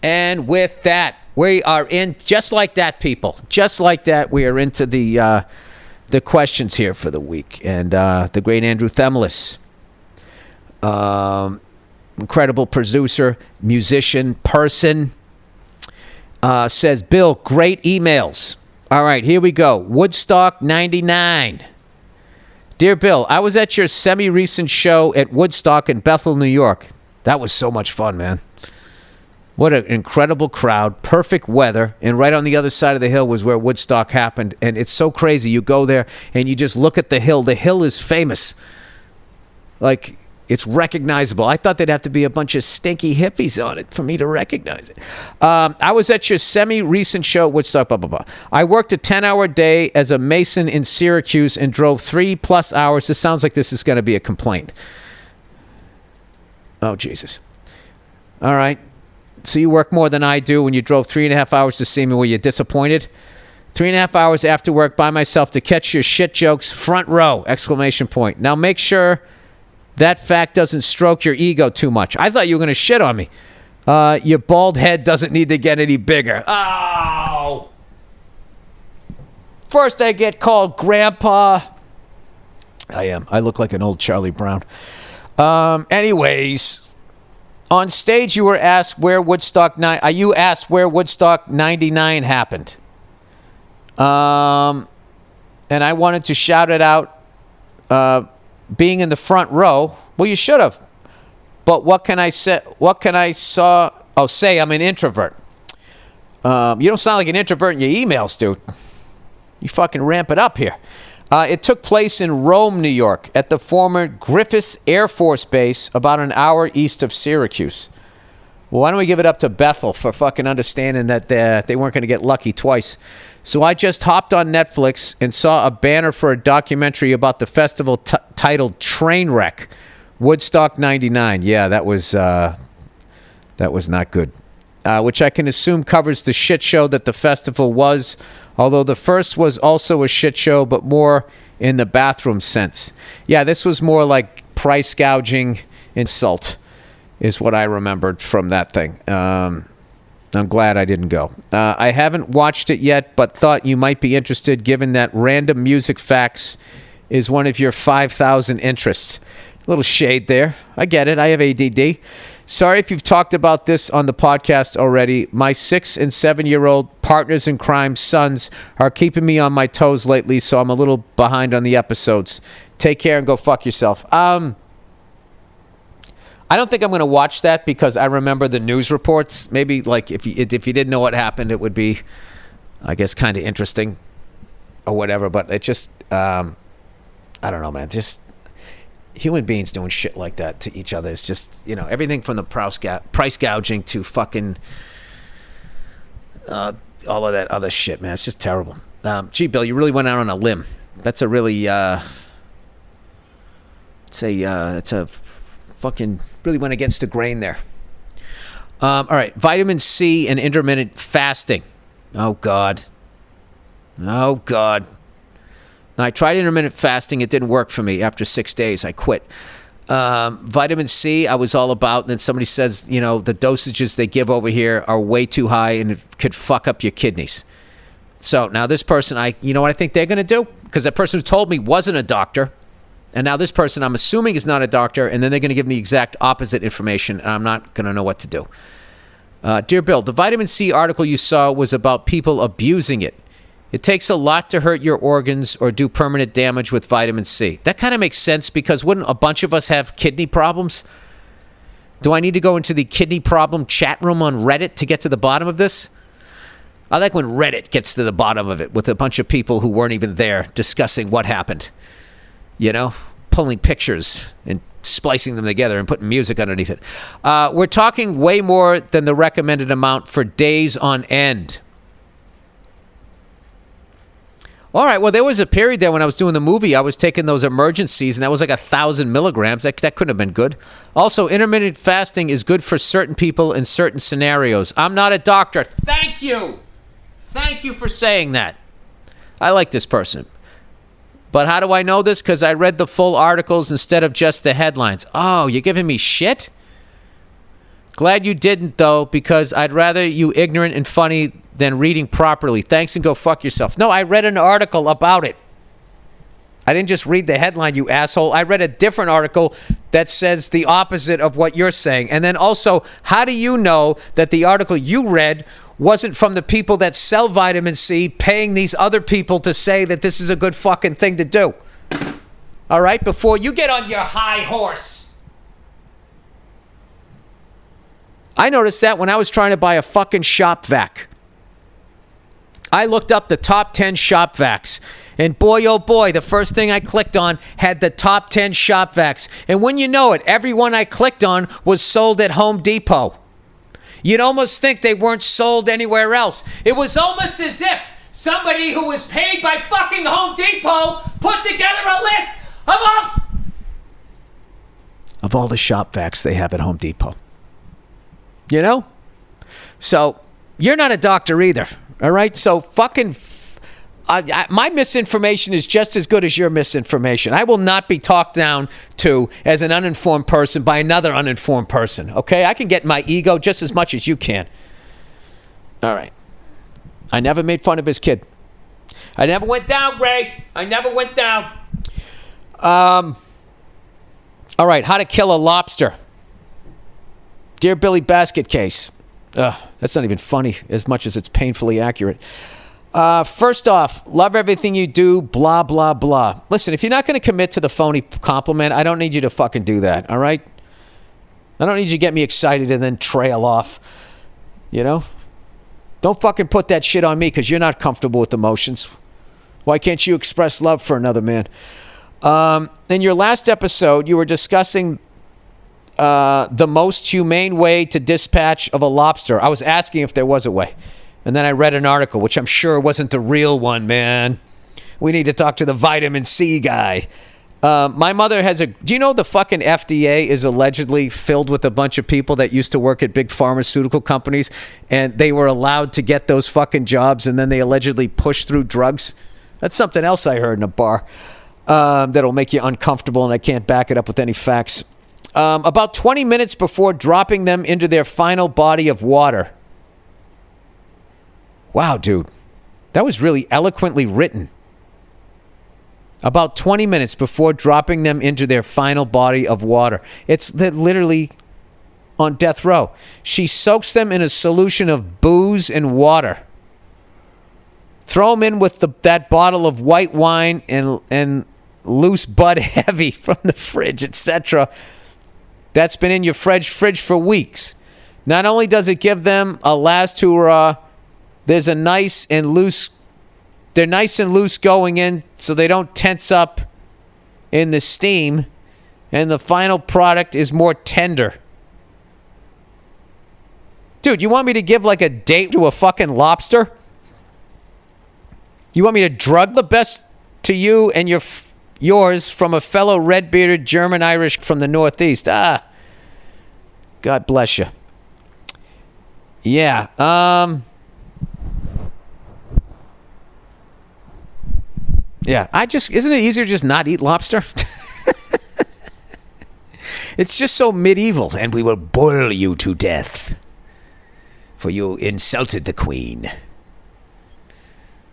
And with that, we are in, just like that, people. Just like that, we are into the questions here for the week. And the great Andrew Themlis, incredible producer, musician, person, says, Bill, great emails. All right, here we go. Woodstock 99. Dear Bill, I was at your semi-recent show at Woodstock in Bethel, New York. That was so much fun, man. What an incredible crowd, perfect weather, and right on the other side of the hill was where Woodstock happened. And it's so crazy. You go there and you just look at the hill. The hill is famous. Like, it's recognizable. I thought there'd have to be a bunch of stinky hippies on it for me to recognize it. I was at your semi-recent show at Woodstock, blah, blah, blah. I worked a 10-hour day as a mason in Syracuse and drove 3+ hours. This sounds like this is going to be a complaint. Oh, Jesus. All right. So you work more than I do when you drove 3.5 hours to see me. Were you disappointed? 3.5 hours after work by myself to catch your shit jokes, front row, exclamation point. Now make sure that fact doesn't stroke your ego too much. I thought you were going to shit on me. Your bald head doesn't need to get any bigger. Oh. First I get called Grandpa. I am. I look like an old Charlie Brown. Anyways, on stage you were asked where Woodstock 99 happened. And I wanted to shout it out. Being in the front row. Well, you should have. But what can I say? Say I'm an introvert. You don't sound like an introvert in your emails, dude. You fucking ramp it up here. It took place in Rome, New York, at the former Griffiths Air Force Base, about an hour east of Syracuse. Well, why don't we give it up to Bethel for fucking understanding that they weren't going to get lucky twice. So I just hopped on Netflix and saw a banner for a documentary about the festival titled Trainwreck, Woodstock 99. Yeah, that was not good. Which I can assume covers the shit show that the festival was, although the first was also a shit show, but more in the bathroom sense. Yeah, this was more like price gouging, insult, is what I remembered from that thing. I'm glad I didn't go. I haven't watched it yet, but thought you might be interested given that random music facts is one of your 5,000 interests. A little shade there. I get it. I have ADD. Sorry if you've talked about this on the podcast already. My 6 and 7-year-old partners in crime sons are keeping me on my toes lately, so I'm a little behind on the episodes. Take care and go fuck yourself. I don't think I'm going to watch that because I remember the news reports. Maybe like if you didn't know what happened, it would be, I guess, kind of interesting or whatever. But it just, I don't know, man. Just human beings doing shit like that to each other. It's just, everything from the price gouging to fucking all of that other shit, man. It's just terrible. Gee, Bill, you really went out on a limb. That's a really, it's a fucking really went against the grain there. All right, vitamin C and intermittent fasting. Oh God. Now, I tried intermittent fasting. It didn't work for me. After 6 days, I quit. Vitamin C, I was all about. And then somebody says, the dosages they give over here are way too high and it could fuck up your kidneys. So now this person, you know what I think they're going to do? Because that person who told me wasn't a doctor. And now this person, I'm assuming, is not a doctor, and then they're going to give me exact opposite information, and I'm not going to know what to do. Dear Bill, the vitamin C article you saw was about people abusing it. It takes a lot to hurt your organs or do permanent damage with vitamin C. That kind of makes sense because wouldn't a bunch of us have kidney problems? Do I need to go into the kidney problem chat room on Reddit to get to the bottom of this? I like when Reddit gets to the bottom of it with a bunch of people who weren't even there discussing what happened. Pulling pictures and splicing them together and putting music underneath it. We're talking way more than the recommended amount for days on end. All right, well, there was a period there when I was doing the movie, I was taking those emergencies, and that was like 1,000 milligrams. That couldn't have been good. Also, intermittent fasting is good for certain people in certain scenarios. I'm not a doctor. Thank you. Thank you for saying that. I like this person. But how do I know this? Because I read the full articles instead of just the headlines. Oh, you're giving me shit? Glad you didn't, though, because I'd rather you ignorant and funny than reading properly. Thanks and go fuck yourself. No, I read an article about it. I didn't just read the headline, you asshole. I read a different article that says the opposite of what you're saying. And then also, how do you know that the article you read wasn't from the people that sell vitamin C paying these other people to say that this is a good fucking thing to do? All right? Before you get on your high horse. I noticed that when I was trying to buy a fucking shop vac. I looked up the top 10 shop vacs. And boy, oh boy, the first thing I clicked on had the top 10 shop vacs. And when you know it, every one I clicked on was sold at Home Depot. You'd almost think they weren't sold anywhere else. It was almost as if somebody who was paid by fucking Home Depot put together a list of all the shop vacs they have at Home Depot. You know? So, you're not a doctor either. All right? So, fucking... my misinformation is just as good as your misinformation. I will not be talked down to as an uninformed person by another uninformed person. Okay? I can get my ego just as much as you can. All right. I never made fun of his kid. I never went down, Ray. I never went down. All right. How to kill a lobster. Dear Billy Basket Case. That's not even funny as much as it's painfully accurate. First off, love everything you do, blah, blah, blah. Listen, if you're not going to commit to the phony compliment, I don't need you to fucking do that, all right? I don't need you to get me excited and then trail off, you know? Don't fucking put that shit on me because you're not comfortable with emotions. Why can't you express love for another man? In your last episode, you were discussing the most humane way to dispatch of a lobster. I was asking if there was a way. And then I read an article, which I'm sure wasn't the real one, man. We need to talk to the vitamin C guy. My mother has a... Do you know the fucking FDA is allegedly filled with a bunch of people that used to work at big pharmaceutical companies, and they were allowed to get those fucking jobs, and then they allegedly pushed through drugs? That's something else I heard in a bar that'll make you uncomfortable, and I can't back it up with any facts. About 20 minutes before dropping them into their final body of water. Wow, dude. That was really eloquently written. About 20 minutes before dropping them into their final body of water. It's literally on death row. She soaks them in a solution of booze and water. Throw them in with that bottle of white wine and loose Bud Heavy from the fridge, etc. That's been in your fridge for weeks. Not only does it give them a last hurrah, they're nice and loose going in so they don't tense up in the steam, and the final product is more tender. Dude, you want me to give like a date to a fucking lobster? You want me to drug the best to you and yours from a fellow red-bearded German-Irish from the Northeast? God bless you. Yeah, yeah, isn't it easier to just not eat lobster? It's just so medieval, and we will boil you to death, for you insulted the queen.